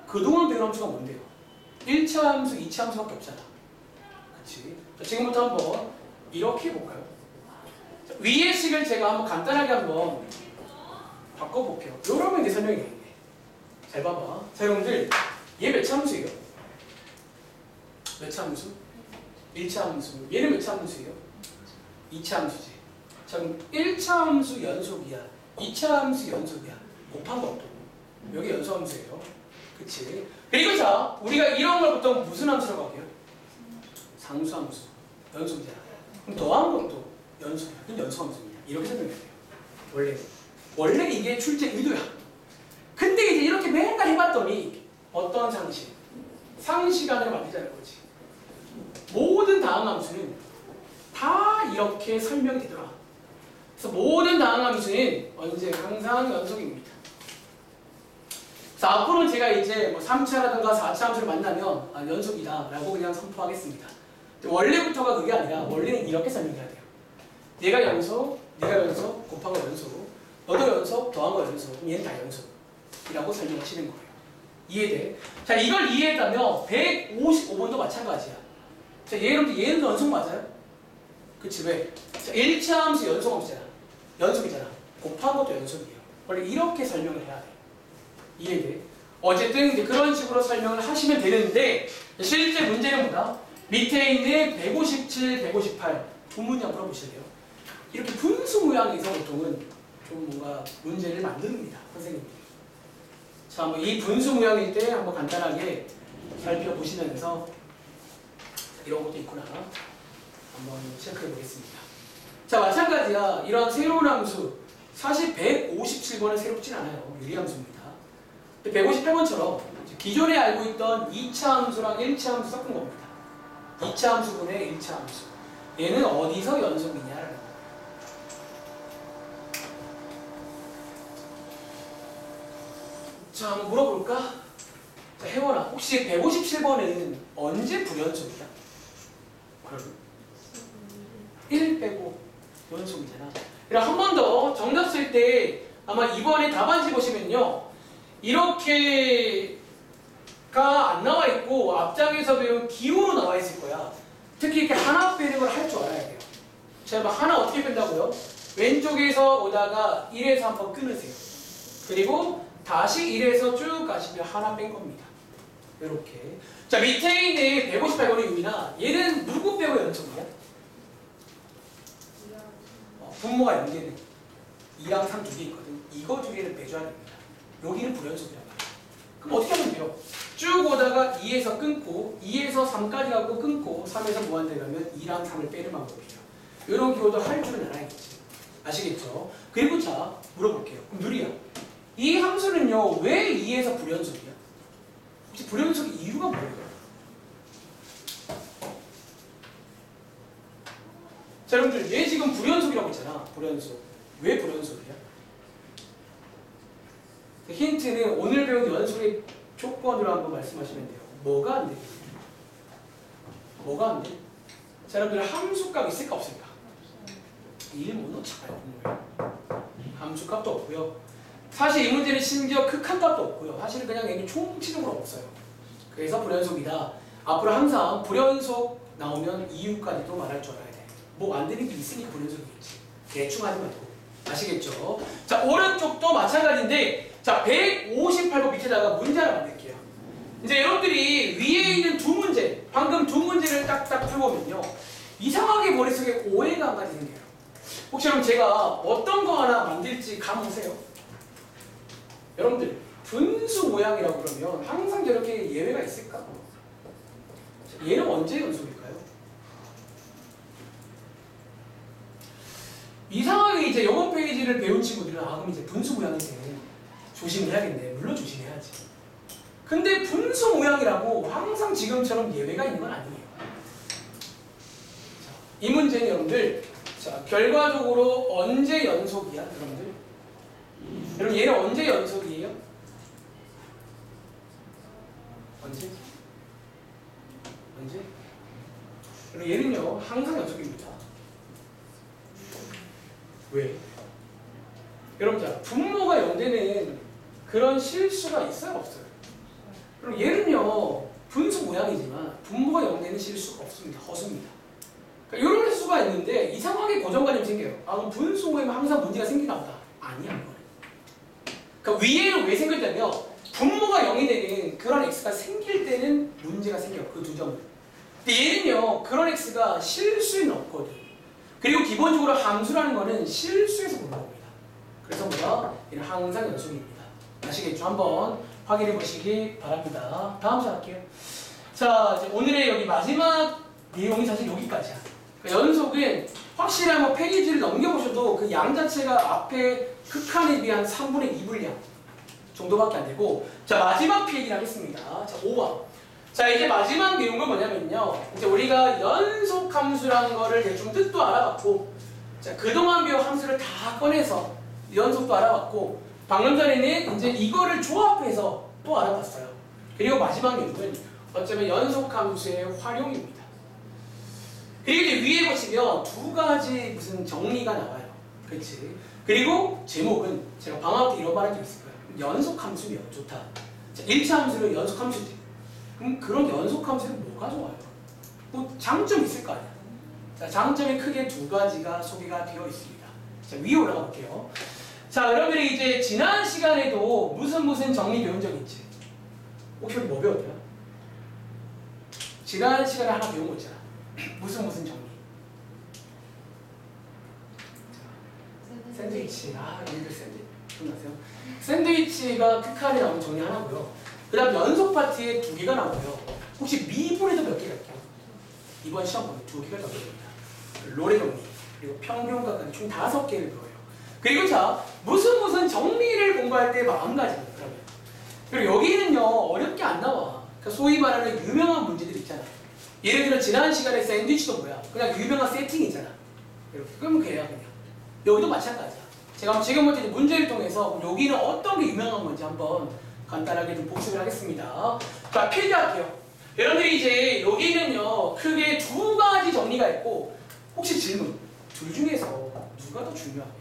그동안 배운 함수가 뭔데요? 1차 함수, 2차 함수밖에 없잖아. 그치? 자, 지금부터 한번 이렇게 해볼까요? 자, 위의 식을 제가 한번 간단하게 한번 바꿔볼게요. 이러면 이제 설명이 되겠네. 잘 봐봐. 자, 여러분들 얘 몇 차 함수예요? 몇 차 함수? 1차 함수. 얘는 몇 차 함수예요? 2차 함수지. 자, 그럼 1차 함수 연속이야. 2차 함수 연속이야. 곱한 것도. 여기 연소함수예요. 그치? 그리고 자, 우리가 이런 걸 보통 무슨 함수라고 할게요? 상수함수. 연속이잖아. 그럼 더한 것도 연속이야. 그건 연속 함수입니다. 이렇게 설명해야 돼요. 원래 이게 출제 의도야. 근데 이제 이렇게 맨날 해봤더니 어떤 상시간을 만들자는 거지. 모든 다항함수는 다 이렇게 설명이 되더라. 그래서 모든 다항함수는 언제 항상 연속입니다. 자, 앞으로는 제가 이제 뭐 3차라든가 4차 함수를 만나면 연속이다 라고 그냥 선포하겠습니다. 원래부터가 그게 아니라 원래는 이렇게 설명해야 돼요. 얘가 연속, 네가 연속, 곱한 거 연속, 너도 연속, 더한 거 연속, 그럼 얘는 다 연속이라고 설명하시는 거예요. 이해돼? 자, 이걸 이해했다면 155번도 마찬가지야. 자, 얘는 연속 맞아요? 그치, 왜? 자, 1차 함수 연속이잖아. 곱한 것도 연속이에요. 원래 이렇게 설명을 해야 돼. 이해돼? 어쨌든 이제 그런 식으로 설명을 하시면 되는데 실제 문제는 뭐다? 밑에 있는 157, 158 두 문장 풀어보실래요? 이렇게 분수 모양에서 보통은 좀 뭔가 문제를 만듭니다. 선생님들이. 자, 뭐 이 분수 모양일 때 한번 간단하게 살펴보시면서 이런 것도 있구나 한번 체크해 보겠습니다. 자, 마찬가지야. 이런 새로운 함수 사실 157번은 새롭진 않아요. 유리함수입니다. 158번처럼 기존에 알고 있던 2차 함수랑 1차 함수 섞은 겁니다. 2차 함수분의 1차 함수. 얘는 어디서 연속이냐라는 거예요. 자, 한번 물어볼까? 자, 혜원아, 혹시 157번은 언제 불연속이야? 그럼 1 빼고 연속이잖아. 그럼 한 번 더 정답 쓸 때 아마 이번에 답안지 보시면요. 이렇게가 안 나와 있고 앞장에서 배운 기호로 나와 있을 거야. 특히 이렇게 하나 빼는 걸 할 줄 알아야 돼요. 자, 뭐 하나 어떻게 뺀다고요? 왼쪽에서 오다가 1에서 한번 끊으세요. 그리고 다시 1에서 쭉 가시면 하나 뺀 겁니다. 이렇게. 자, 밑에 있는 158번의 유미나 얘는 누구 빼고 연속이야? 분모가 연계는 2랑 3 두 개 있거든. 이거 두 개를 빼줘야 됩니다. 여기는 불연속이란 말이야. 그럼 어떻게 하면 돼요? 쭉 오다가 2에서 끊고 2에서 3까지 가고 끊고 3에서 무한대가면 2랑 3을 빼는 방법이에요. 이런 기호도 할 줄은 알아야겠지. 아시겠죠? 그리고 자, 물어볼게요. 그럼 누리야. 이 함수는요, 왜 2에서 불연속이야? 혹시 불연속의 이유가 뭐예요? 자, 여러분들, 얘 지금 불연속이라고 했잖아. 불연속. 왜 불연속이야? 힌트는 오늘 배운 연속의 조건으로 한번 말씀하시면 돼요. 뭐가 안 돼? 뭐가 안 돼? 자, 여러분들, 함수값 있을까 없을까? 1 못 넣잖아요. 함수값도 없고요. 사실 이 문제는 심지어 극한값도 없고요. 사실은 그냥 얘는 총치적으로 없어요. 그래서 불연속이다. 앞으로 항상 불연속 나오면 이유까지도 말할 줄 알아야 돼. 뭐 안 되는 게 있으니까 불연속이겠지. 대충 하지 말고. 아시겠죠? 자, 오른쪽도 마찬가지인데, 자, 158번 밑에다가 문제 하나 만들게요. 이제 여러분들이 위에 있는 두 문제, 방금 두 문제를 딱딱 풀어보면요. 이상하게 머릿속에 오해가 한 가지 생겨요. 혹시 그럼 제가 어떤 거 하나 만들지 감 오세요? 여러분들, 분수 모양이라고 그러면 항상 저렇게 예외가 있을까? 얘는 언제 연속일까요? 이상하게 이제 영어 페이지를 배운 친구들은 그럼 이제 분수 모양인데 조심을 해야겠네. 물론 조심해야지. 근데 분수 모양이라고 항상 지금처럼 예외가 있는 건 아니에요. 자, 이 문제는 여러분들, 자, 결과적으로 언제 연속이야, 여러분들? 여러분, 얘는 언제 연속이에요? 언제? 여러분, 얘는요, 항상 연속입니다. 왜? 여러분, 자, 분모가 0되는 그런 실수가 있어요, 없어요? 그럼 얘는요, 분수 모양이지만 분모가 0되는 실수가 없습니다. 허수입니다. 그러니까 이런 수가 있는데 이상하게 고정관념이 생겨요. 아, 그럼 분수 모양이면 항상 문제가 생기나 보다. 아니야, 이거는. 그러니까 위에는 왜 생겼냐면 분모가 0이 되는 그런 x가 생길 때는 문제가 생겨요. 그 두 점은. 근데 얘는요, 그런 x가 실수에는 없거든. 그리고 기본적으로 함수라는 거는 실수에서 보는 겁니다. 그래서 뭐야? 얘는 항상 연속입니다. 아시겠죠? 한번 확인해 보시기 바랍니다. 다음 주 할게요. 자, 이제 오늘의 여기 마지막 내용이 사실 여기까지야. 그러니까 연속은 확실히 뭐 페이지를 넘겨보셔도 그 양 자체가 앞에 극한에 비한 3분의 2분량 정도밖에 안 되고, 자 마지막 필기를 하겠습니다. 자 5번. 자 이제 마지막 내용은 뭐냐면요, 이제 우리가 연속 함수라는 거를 대충 뜻도 알아봤고, 자 그동안 배운 함수를 다 꺼내서 연속도 알아봤고, 방금 전에는 이제 이거를 조합해서 또 알아봤어요. 그리고 마지막 내용은 어쩌면 연속 함수의 활용입니다. 그리고 이제 위에 보시면 두 가지 무슨 정리가 나와요. 그렇지? 그리고 제목은 제가 방학 때 이런 말 한 적 있을 거예요. 연속 함수면 좋다. 자, 1차 함수는 연속 함수지. 그럼 그런 연속 함수는 뭐가 좋아요? 뭐 장점이 있을 거 아니야. 자, 장점이 크게 두 가지가 소개가 되어 있습니다. 자, 위에 올라가 볼게요. 자, 여러분들이 이제 지난 시간에도 무슨 정리 배운 적 있지? 혹시 뭐 배웠대요? 지난 시간에 하나 배운 거 있잖아. 무슨 정리? 샌드위치. 아, 얘들 샌드위치. 기억나세요? 샌드위치가 극한에 나오는 정리 하나고요. 그 다음 연속 파트에 2개가 나오고요. 혹시 미분에도 몇 개가 있게요? 이번 시험 보면 2개가 더 됩니다. 롤의 정리, 그리고 평균각까지 총 5개를 배워요. 그리고 자, 무슨 정리를 공부할 때 마음가짐이에요, 그러면. 그리고 여기는요, 어렵게 안 나와. 그러니까 소위 말하는 유명한 문제들 있잖아. 예를 들어, 지난 시간에 샌드위치도 뭐야? 그냥 유명한 세팅이잖아. 이렇게. 그러면 그래요, 그냥. 여기도 마찬가지야. 제가 지금부터 이제 문제를 통해서 여기는 어떤 게 유명한 건지 한번 간단하게 좀 복습을 하겠습니다. 자, 필기할게요. 여러분들이 이제 여기는요, 크게 2가지 정리가 있고, 혹시 질문, 둘 중에서 누가 더 중요하게?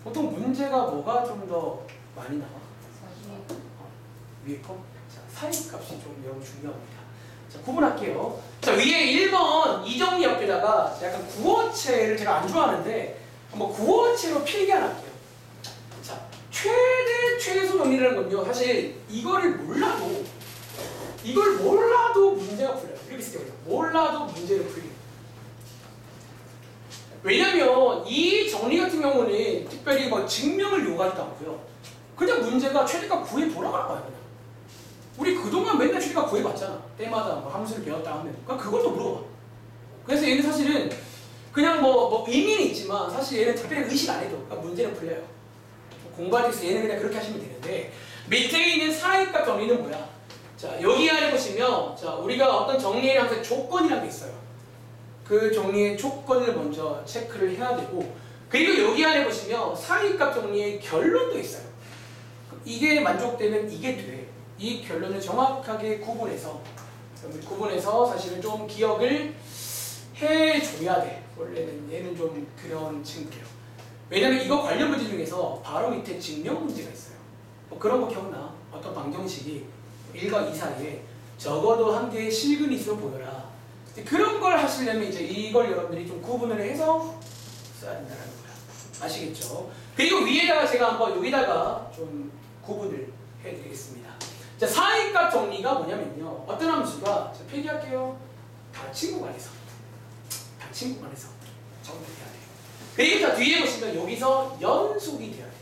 보통 문제가 뭐가 좀 더 많이 나와? 위에 거? 자, 사이값이 좀 매우 중요합니다. 자, 구분할게요. 자, 위에 1번 이정리 옆에다가 약간 구어체를 제가 안 좋아하는데 한번 구어체로 필기 하나 할게요. 자, 최소 정리라는 건요, 사실 이걸 몰라도 문제가 풀려요. 이렇게 쓰게요. 몰라도 문제를 풀려요. 왜냐면 이 정리 같은 경우는 특별히 뭐 증명을 요구하지도 않고요. 그냥 문제가 최대값 구해보라고 봐요. 그냥. 우리 그동안 맨날 최대값 구해봤잖아. 때마다 뭐 함수를 배웠다 하면. 그러니까 그걸 또 물어봐. 그래서 얘는 사실은 그냥 뭐 의미는 있지만 사실 얘는 특별히 의식 안 해도 그러니까 문제는 풀려요. 공부할 때 있어서 얘는 그냥 그렇게 하시면 되는데, 밑에 있는 사이값 정리는 뭐야? 자, 여기 안에 보시면 자, 우리가 어떤 정리에 항상 조건이라는 게 있어요. 그 정리의 조건을 먼저 체크를 해야 되고, 그리고 여기 안에 보시면 사이값 정리의 결론도 있어요. 이게 만족되면 이게 돼. 이 결론을 정확하게 구분해서 사실은 좀 기억을 해줘야 돼. 원래는 얘는 좀 그런 친구예요. 왜냐면 이거 관련 문제 중에서 바로 밑에 증명 문제가 있어요. 뭐 그런 거 기억나? 어떤 방정식이 1과 2 사이에 적어도 한 개의 실근이 있어 보여라. 그런 걸 하시려면 이제 이걸 여러분들이 좀 구분을 해서 써야 된다는 거야. 아시겠죠? 그리고 위에다가 제가 한번 여기다가 좀 구분을 해드리겠습니다. 자, 사이값 정리가 뭐냐면요, 어떤 함수가, 자, 필기할게요. 닫힌 공간에서 정리해야 돼요. 그리고 자, 뒤에 보시면 여기서 연속이 돼야 돼요.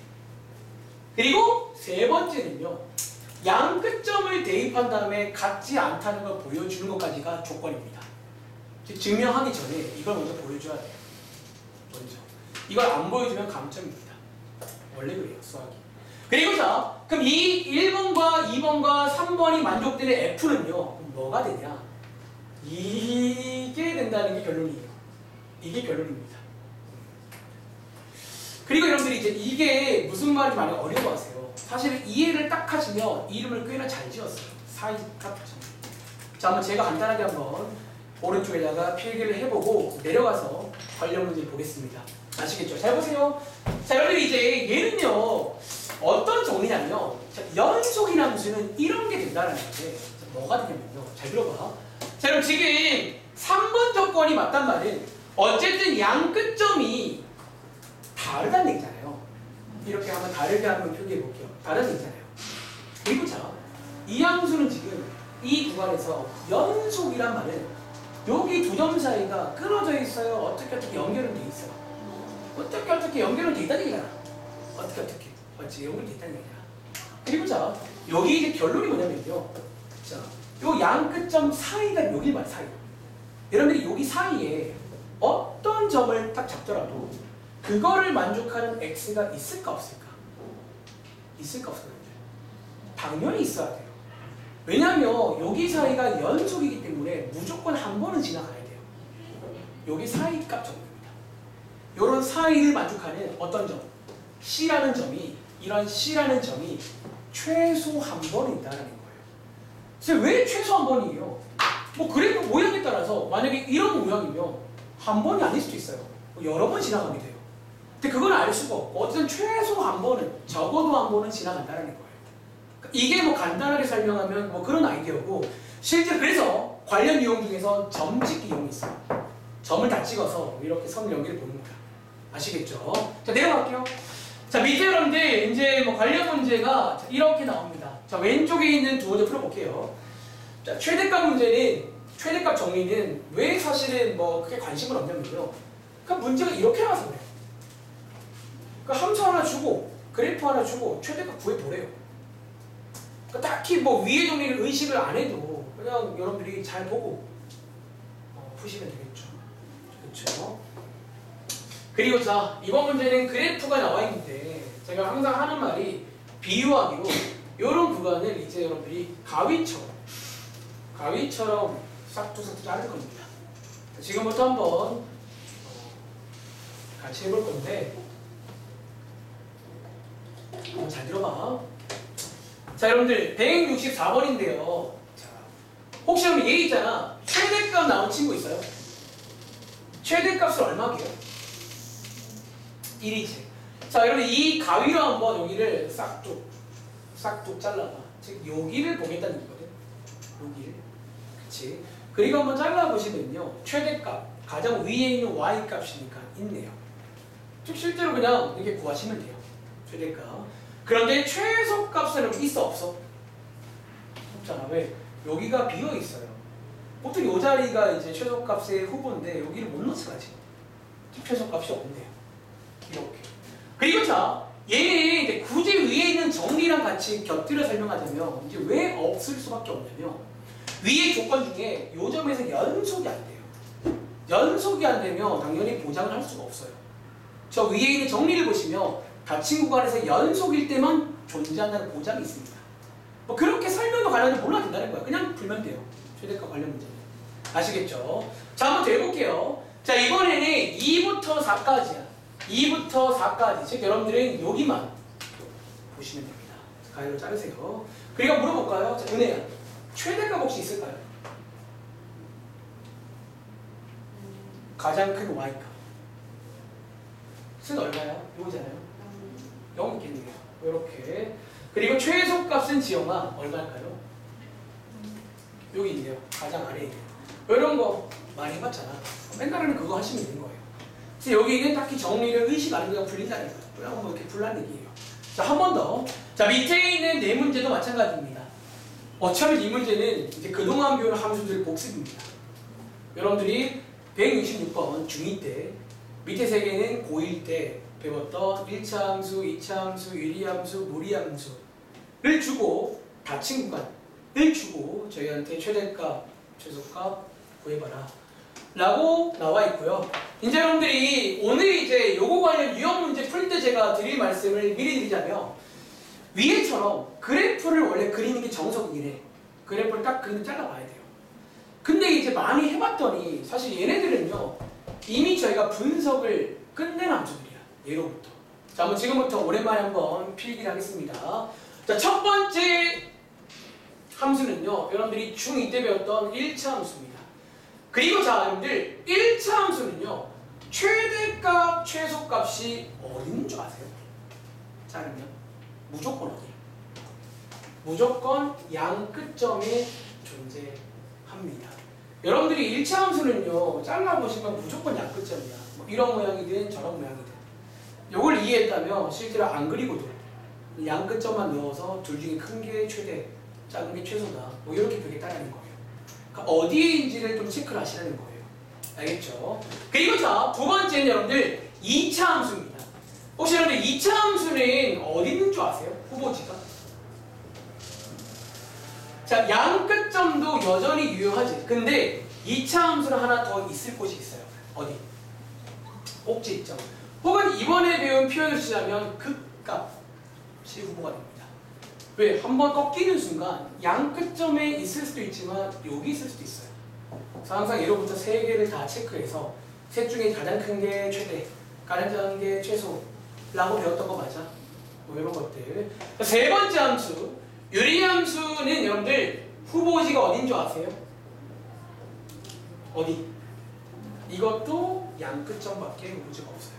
그리고 세 번째는요, 양 끝점을 대입한 다음에 같지 않다는 걸 보여주는 것까지가 조건입니다. 증명하기 전에 이걸 먼저 보여줘야 돼요. 먼저. 이걸 안 보여주면 감점입니다. 원래 그래요, 수학이. 그리고 자, 그럼 이 1번과 2번과 3번이 만족되는 F는요, 뭐가 되냐? 이게 된다는 게 결론이에요. 이게 결론입니다. 그리고 여러분들이 이제 이게 무슨 말인지 많이 어려워하세요. 사실 이해를 딱 하시면 이름을 꽤나 잘 지었어요. 사이값. 자, 한번 제가 간단하게 한번 오른쪽에다가 필기를 해보고 내려가서 관련 문제를 보겠습니다. 아시겠죠? 잘 보세요. 자, 여러분들이 이제 얘는요, 어떤 정리냐면요, 연속이라는 함수는 이런 게 된다는 건데, 뭐가 되냐면요, 잘 들어봐. 자, 그럼 지금 3번 조건이 맞단 말은 어쨌든 양 끝점이 다르다는 얘기잖아요. 이렇게 한번 다르게 한번 표기해 볼게요. 다른 얘기잖아요. 그리고 자, 이 함수는 지금 이 구간에서 연속이란 말은 여기 두 점 사이가 끊어져 있어요. 어떻게 연결은 돼 있어요. 어떻게 연결은 돼 있다는 얘기잖아. 어떻게 맞지? 연결이 돼 있다는 얘기야. 그리고 자, 여기 이제 결론이 뭐냐면요, 자, 요 양 끝점 사이가 여기 말 사이. 여러분들이 여기 사이에 어떤 점을 딱 잡더라도 그거를 만족하는 x가 있을까 없을까? 있을까 없을까? 당연히 있어야 돼요. 왜냐하면 여기 사이가 연속이기 때문에 무조건 한 번은 지나가야 돼요. 여기 사이 값 정도입니다. 이런 사이를 만족하는 어떤 점, C라는 점이, 이런 C라는 점이 최소 한 번은 있다는 거예요. 그래서 왜 최소 한 번이에요? 뭐 그래프 모양에 따라서 만약에 이런 모양이면 한 번이 아닐 수도 있어요. 여러 번 지나가게 돼요. 근데 그건 알 수가 없고 어쨌든 최소 한 번은, 적어도 한 번은 지나간다는 거예요. 이게 뭐 간단하게 설명하면 뭐 그런 아이디어고, 실제 그래서 관련 유형 중에서 점찍기 이용이 있어요. 점을 다 찍어서 이렇게 선 연기를 보는 거야. 아시겠죠? 자, 내려갈게요. 자, 밑에 여러분들 이제 뭐 관련 문제가 이렇게 나옵니다. 자, 왼쪽에 있는 두 문제 풀어볼게요. 자, 최대값 문제는, 최대값 정리는 왜 사실은 뭐 크게 관심을 없냐면요. 그러니까 문제가 이렇게 나와서 그래요. 그러니까 함수 하나 주고 그래프 하나 주고 최대값 구해보래요. 그러니까 딱히 뭐 위의 정리를 의식을 안 해도 그냥 여러분들이 잘 보고 푸시면 되겠죠. 그렇죠? 그리고 자, 이번 문제는 그래프가 나와 있는데 제가 항상 하는 말이 비유하기로 이런 구간을 이제 여러분들이 가위처럼 싹둑싹둑 자를 겁니다. 지금부터 한번 같이 해볼 건데 한번 잘 들어봐. 자, 여러분들 164번인데요. 자, 혹시 여러분 얘 있잖아. 최대값 나온 친구 있어요? 최대값을 얼마게요? 1이지. 자, 여러분 이 가위로 한번 여기를 싹둑 잘라봐. 즉 여기를 보겠다는 얘기거든. 여기를. 그치? 그리고 한번 잘라보시면요. 최대값, 가장 위에 있는 y값이니까 있네요. 즉 실제로 그냥 이렇게 구하시면 돼요. 최대값. 그런데 최소값은 있어 없어? 없잖아. 왜? 여기가 비어 있어요. 보통 이 자리가 이제 최소값의 후보인데 여기를 못 넣었어 가지. 최소값이 없네요. 이렇게. 그리고 자, 얘는 이제 굳이 위에 있는 정리랑 같이 곁들여 설명하자면 이제 왜 없을 수밖에 없냐면 위의 조건 중에 이 점에서 연속이 안 돼요. 연속이 안 되면 당연히 보장을 할 수가 없어요. 저 위에 있는 정리를 보시면 닫힌 구간에서 연속일 때만 존재한다는 보장이 있습니다. 뭐 그렇게 설명도 관련해서 몰라도 된다는 거야. 그냥 풀면 돼요. 최대값 관련 문제는. 아시겠죠? 자, 한번 더 해볼게요. 자, 이번에는 2부터 4까지야. 2부터 4까지. 즉 여러분들은 여기만 보시면 됩니다. 가위로 자르세요. 그리고 물어볼까요? 자, 은혜야. 최대값 혹시 있을까요? 가장 큰 y값. 수는 얼마야? 이거잖아요. 0 있겠네요. 이렇게. 그리고 최소값은 지영아 얼마일까요? 여기 있네요. 가장 아래에 있네요. 이런 거 많이 해봤잖아. 맨날은 그거 하시면 되는 거예요. 그래서 여기는 딱히 정리를 의식 안 하고 풀린다는 거예요. 그냥 뭐 이렇게 풀라는 얘기예요. 자, 한 번 더. 자, 밑에 있는 네 문제도 마찬가지입니다. 어차피 이 문제는 이제 그동안 배운 함수들 복습입니다. 여러분들이 166번 중2 때 밑에 세 개는 고1 때 배웠던 1차 함수, 2차 함수, 유리함수, 무리함수를 주고 닫힌 구간을 주고 저희한테 최대값, 최소값 구해봐라 라고 나와 있고요. 이제 여러분들이 오늘 이제 요거 관련 유형 문제 풀 때 제가 드릴 말씀을 미리 드리자면 위에처럼 그래프를 원래 그리는 게 정석이긴 해. 그래프를 딱 그리면 잘라봐야 돼요. 근데 이제 많이 해봤더니 사실 얘네들은요 이미 저희가 분석을 끝낸 함수들이야. 예로부터. 자, 한번 지금부터 오랜만에 한번 필기를 하겠습니다. 자, 첫 번째 함수는요 여러분들이 중2 때 배웠던 1차 함수입니다. 그리고 자, 여러분들 1차 함수는요 최대값, 최소값이 어디 있는 줄 아세요? 자르면 무조건 어디? 무조건 양 끝점에 존재합니다. 여러분들이 1차 함수는요 잘라보시면 무조건 양 끝점이야. 뭐 이런 모양이든 저런 모양이든. 요걸 이해했다면 실제로 안 그리고도 양 끝점만 넣어서 둘 중에 큰 게 최대, 작은 게 최소다. 뭐 이렇게 되겠다는 거예요. 그러니까 어디인지를 좀 체크를 하시라는 거예요. 알겠죠? 그리고 자, 두 번째는 여러분들 2차 함수입니다. 혹시 여러분들 2차 함수는 어디 있는 줄 아세요? 후보지가? 자, 양 끝점도 여전히 유효하지. 근데 2차 함수는 하나 더 있을 곳이 있어요. 어디? 꼭지점. 혹은 이번에 배운 표현을 쓰자면 극값이 후보가 됩니다. 왜? 한번 꺾이는 순간 양 끝점에 있을 수도 있지만 여기 있을 수도 있어요. 그래서 항상 예로부터 세 개를 다 체크해서 셋 중에 가장 큰 게 최대, 가장 작은 게 최소라고 배웠던 거 맞아? 뭐 이런 것들. 세 번째 함수, 유리함수는 여러분들 후보지가 어딘 줄 아세요? 어디? 이것도 양 끝점밖에 후보지가 없어요.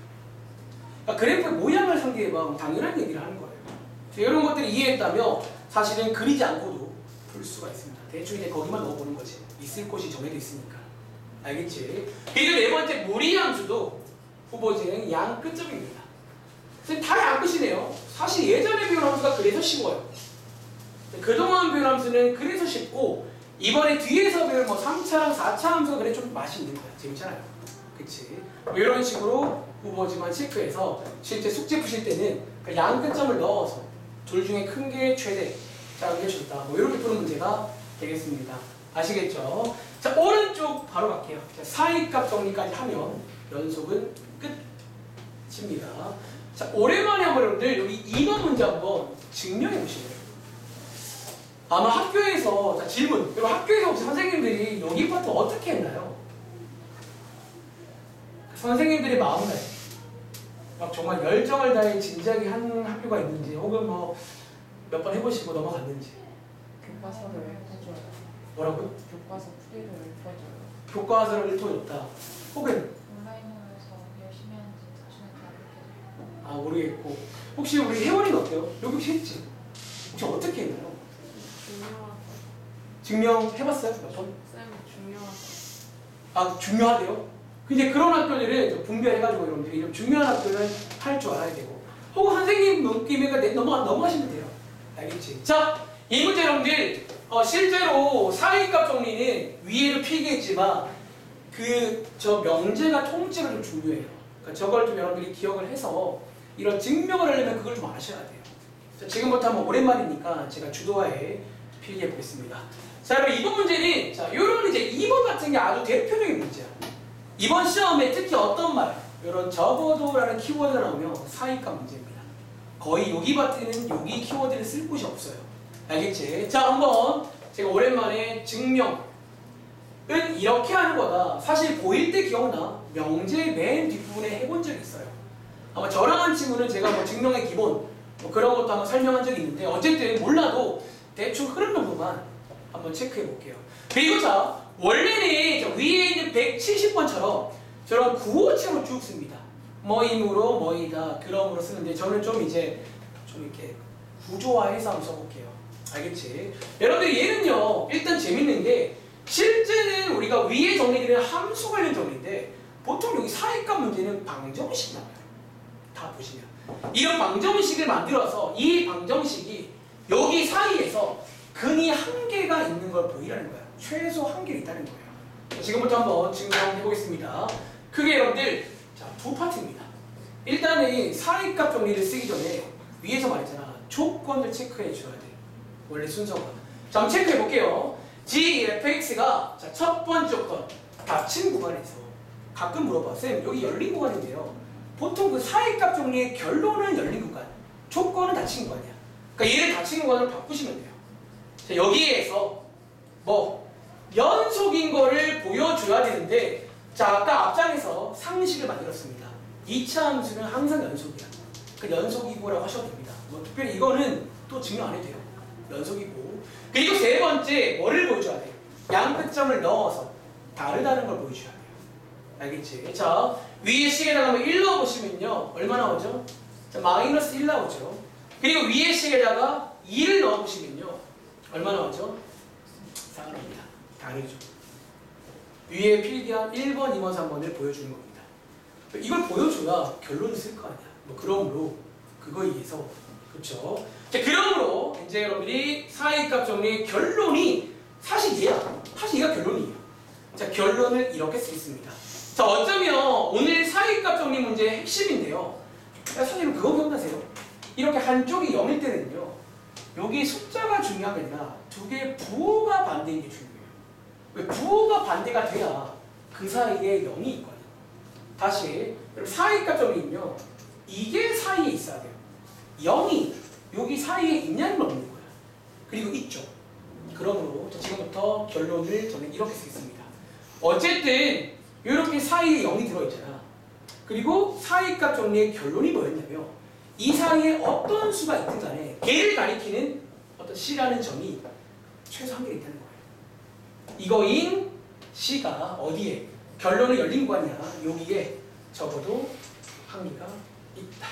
그러니까 그래프 모양을 상대해봐 당연한 얘기를 하는 거예요. 이런 것들을 이해했다면 사실은 그리지 않고도 풀 수가 있습니다. 대충 이제 거기만 넣어보는 거지. 있을 곳이 정해져 있으니까. 알겠지? 그리고 네 번째 무리함수도 후보지는 양 끝점입니다. 다 양 끝이네요. 사실 예전에 배운 함수가 그래서 쉬워요. 그동안 배운 함수는 그래서 쉽고 이번에 뒤에서 배운 뭐 3차랑 4차 함수가 그래 좀 맛이 있는 거야. 재밌잖아요. 그치? 뭐 이런 식으로 후보지만 체크해서 실제 숙제 푸실 때는 양 끝점을 넣어서 둘 중에 큰 게 최대, 작은 게 좋다. 뭐 이렇게 푸는 문제가 되겠습니다. 아시겠죠? 자, 오른쪽 바로 갈게요. 사이값 정리까지 하면 연속은 끝입니다. 자, 오랜만에 한번 여러분들 여기 2번 문제 한번 증명해 보시래요. 아마 학교에서, 자, 질문. 그리고 학교에서 혹시 선생님들이 여기 파트 어떻게 했나요? 선생님들의 마음가짐. 막 정말 열정을 다해 진지하게 한 학교가 있는지, 혹은 뭐 몇 번 해보시고 넘어갔는지. 교과서를 읊어줘요. 뭐라고요? 교과서 풀이를 읊어줘요. 교과서를 읊어줬다. 혹은 온라인으로 해서 열심히 하는지 자신을 가르쳐줘요. 아, 모르겠고. 혹시 우리 혜원이는 어때요? 여기 혹시 했지? 혹시 어떻게 했나요? 중요하다. 증명해봤어요? 몇 번? 쌤 중요하다. 아, 중요하대요? 근데 그런 학교들은 분별해가지고 여러분들이 좀 중요한 학교는 할 줄 알아야 되고, 혹은 선생님 느낌에 넘어가시면 돼요. 알겠지? 자, 이 문제 여러분들 실제로 사이값 정리는 위에도 필기했지만 저 명제가 통째로 좀 중요해요. 그러니까 저걸 좀 여러분들이 기억을 해서 이런 증명을 하려면 그걸 좀 아셔야 돼요. 자, 지금부터 한번 오랜만이니까 제가 주도하에 필기해 보겠습니다. 자, 여러분 이번 문제는 자, 요런 이제 2번 같은 게 아주 대표적인 문제야. 이번 시험에 특히 어떤 말, 이런 적어도라는 키워드가 나오면 사이값 문제입니다. 거의 여기 파트는 여기 키워드를 쓸 곳이 없어요. 알겠지? 자, 한번 제가 오랜만에 증명은 이렇게 하는 거다. 사실 보일 때 기억나? 명제 맨 뒷부분에 해본 적이 있어요. 아마 저랑 한 친구는 제가 뭐 증명의 기본 뭐 그런 것도 한번 설명한 적이 있는데 어쨌든 몰라도 대충 흐름 정도만 한번 체크해 볼게요. 그리고 자, 원래는 저 위에 있는 170번처럼 저런 구어체로 쭉 씁니다. 뭐이므로 뭐이다 그럼으로 쓰는데 저는 좀 이제 좀 이렇게 구조화해서 한번 써볼게요. 알겠지? 여러분들이 얘는요 일단 재밌는 게 실제는 우리가 위에 정리되는 함수 관련 정리인데 보통 여기 사이값 문제는 방정식이 나와요. 다 보시면 이런 방정식을 만들어서 이 방정식이 여기 사이에서 근이 한 개가 있는 걸 보이라는 거예요. 최소 한 개 있다는 거예요. 지금부터 한번 증명해 보겠습니다. 크게 여러분들 자, 두 파트입니다. 일단은 사이값 정리를 쓰기 전에 위에서 말했잖아. 조건을 체크해 줘야 돼. 원래 순서가. 자, 한번 체크해 볼게요. gfx가 자, 첫 번째 조건 닫힌 구간에서 가끔 물어봐. 쌤 여기 열린 구간인데요. 보통 그 사이값 정리의 결론은 열린 구간, 조건은 닫힌 구간이야. 그러니까 얘를 닫힌 구간으로 바꾸시면 돼요. 자, 여기에서 뭐 연속인 거를 보여줘야 되는데 자, 아까 앞장에서 상식을 만들었습니다. 2차 함수는 항상 연속이야. 그 연속이고라고 하셔도 됩니다. 뭐 특별히 이거는 또 증명 안 해도 돼요. 연속이고. 그리고 세 번째 뭐를 보여줘야 돼요? 양 끝점을 넣어서 다르다는 걸 보여줘야 돼요. 알겠지? 자, 위에 식에다가 한번 1 넣어보시면요 얼마 나오죠? 자, 마이너스 1 나오죠. 그리고 위에 식에다가 2를 넣어보시면요 얼마 나오죠? 4가 나옵니다. 다르죠. 위에 필기한 1번, 2번, 3번을 보여주는 겁니다. 이걸 보여줘야 결론을 쓸 거 아니야. 뭐 그러므로 그거에 의해서 그렇죠. 자, 그러므로 이제 여러분들이 사이값 정리의 결론이 사실 얘야. 사실 얘가 결론이에요. 자, 결론을 이렇게 쓰겠습니다. 자, 어쩌면 오늘 사이값 정리 문제의 핵심인데요. 선생님 그거 기억나세요? 이렇게 한쪽이 0일 때는요. 여기 숫자가 중요한 게 아니라 두 개의 부호가 반대인 게 중요해요. 왜 부호가 반대가 돼야 그 사이에 0이 있거든. 다시 사이값 정리는요. 이게 사이에 있어야 돼요. 0이 여기 사이에 있냐는 걸 묻는 거야. 그리고 있죠. 그러므로 지금부터 결론을 저는 이렇게 쓰겠습니다. 어쨌든 이렇게 사이에 0이 들어있잖아. 그리고 사이값 정리의 결론이 뭐였냐면 이 사이에 어떤 수가 있든 간에 걔를 가리키는 어떤 C라는 점이 최소 한 개 있다는 거예요. 이거인 C가 어디에 결론을 열린 구간이야. 여기에 적어도 한 개가 있다.